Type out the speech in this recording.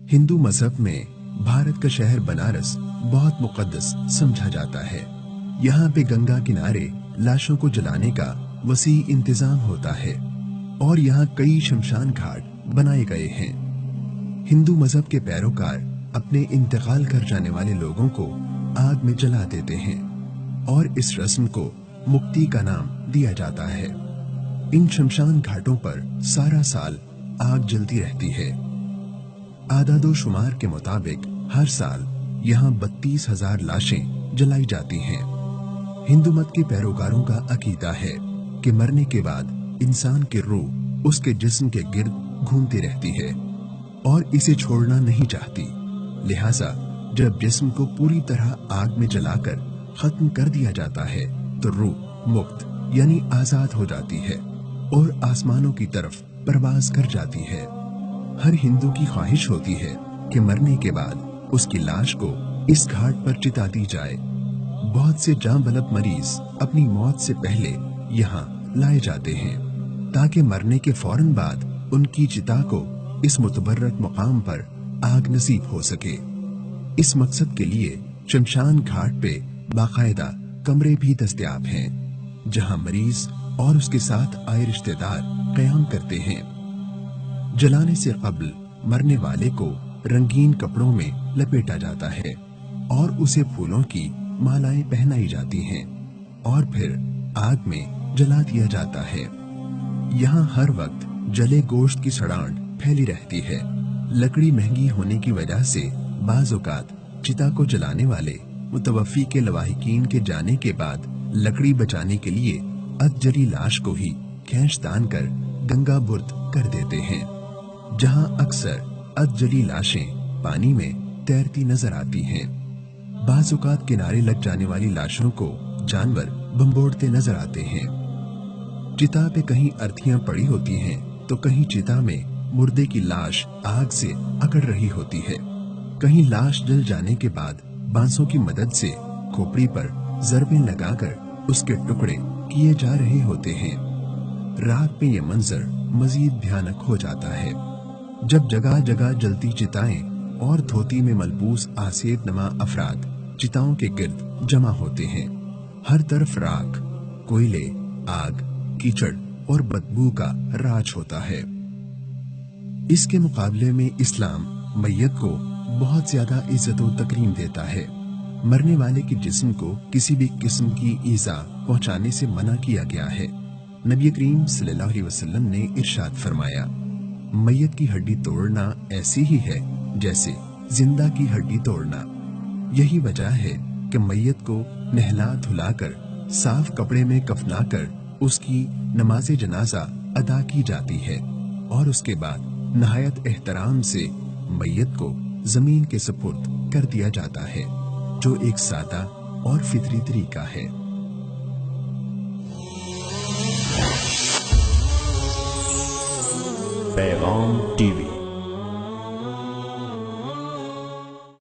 हिंदू मजहब में भारत का शहर बनारस बहुत मुकद्दस समझा जाता है। यहाँ पे गंगा किनारे लाशों को जलाने का वसी इंतजाम होता है और यहाँ कई शमशान घाट बनाए गए हैं। हिंदू मजहब के पैरोकार अपने इंतकाल कर जाने वाले लोगों को आग में जला देते हैं और इस रस्म को मुक्ति का नाम दिया जाता है। इन शमशान घाटों पर सारा साल आग जलती रहती है। आदादो शुमार के मुताबिक हर साल यहाँ 32,000 लाशें जलाई जाती हैं। हिंदू मत के पैरोकारों का अकीदा है कि मरने के बाद इंसान की रूह उसके जिस्म के गिर्द घूमती रहती है और इसे छोड़ना नहीं चाहती। लिहाजा जब जिस्म को पूरी तरह आग में जलाकर खत्म कर दिया जाता है तो रूह मुक्त यानी आजाद हो जाती है और आसमानों की तरफ परवाज कर जाती है। हर हिंदू की ख्वाहिश होती है कि मरने के बाद उसकी लाश को इस घाट पर चिता दी जाए। बहुत से जाँ बलब मरीज अपनी मौत से पहले यहाँ लाए जाते हैं ताकि मरने के फौरन बाद उनकी चिता को इस मुतबर्रक मुकाम पर आग नसीब हो सके। इस मकसद के लिए शमशान घाट पे बाकायदा कमरे भी दस्तयाब हैं जहां मरीज और उसके साथ आए रिश्तेदार क़याम करते हैं। जलाने से कब्ल मरने वाले को रंगीन कपड़ों में लपेटा जाता है और उसे फूलों की मालाएं पहनाई जाती हैं और फिर आग में जला दिया जाता है। यहाँ हर वक्त जले गोश्त की सड़ांड फैली रहती है। लकड़ी महंगी होने की वजह से बाज़ औक़ात चिता को जलाने वाले मुतवफ़ी के लवाहिकीन के जाने के बाद लकड़ी बचाने के लिए अधजली लाश को ही खींच तान कर गंगा बुर्द कर देते हैं, जहां अक्सर अधजली लाशें पानी में तैरती नजर आती हैं। बाज़ औक़ात किनारे लग जाने वाली लाशों को जानवर बम्बोड़ते नजर आते हैं। चिता पे कहीं अर्थियां पड़ी होती हैं तो कहीं चिता में मुर्दे की लाश आग से अकड़ रही होती है। कहीं लाश जल जाने के बाद बांसों की मदद से खोपड़ी पर ज़रबें लगाकर उसके टुकड़े किए जा रहे होते हैं। रात में ये मंजर मजीद भयानक हो जाता है जब जगह जगह जलती चिताएं और धोती में मलबूस आसेब नमा अफराद चिताओं के गिर्द जमा होते हैं। हर तरफ राख, कोयले, आग, कीचड़ और बदबू का राज होता है। इसके मुकाबले में इस्लाम मैयत को बहुत ज्यादा इज्जत और तकरीम देता है। मरने वाले के जिस्म को किसी भी किस्म की ईजा पहुंचाने से मना किया गया है। नबी करीम सल्लल्लाहु अलैहि वसल्लम ने इरशाद फरमाया, मैयत की हड्डी तोड़ना ऐसी ही है जैसे जिंदा की हड्डी तोड़ना। यही वजह है कि मैयत को नहला धुलाकर साफ कपड़े में कफनाकर उसकी नमाज़े जनाजा अदा की जाती है और उसके बाद नहायत एहतराम से मैयत को जमीन के सुपुर्द कर दिया जाता है, जो एक सादा और फितरी तरीका है। पैगाम टीवी।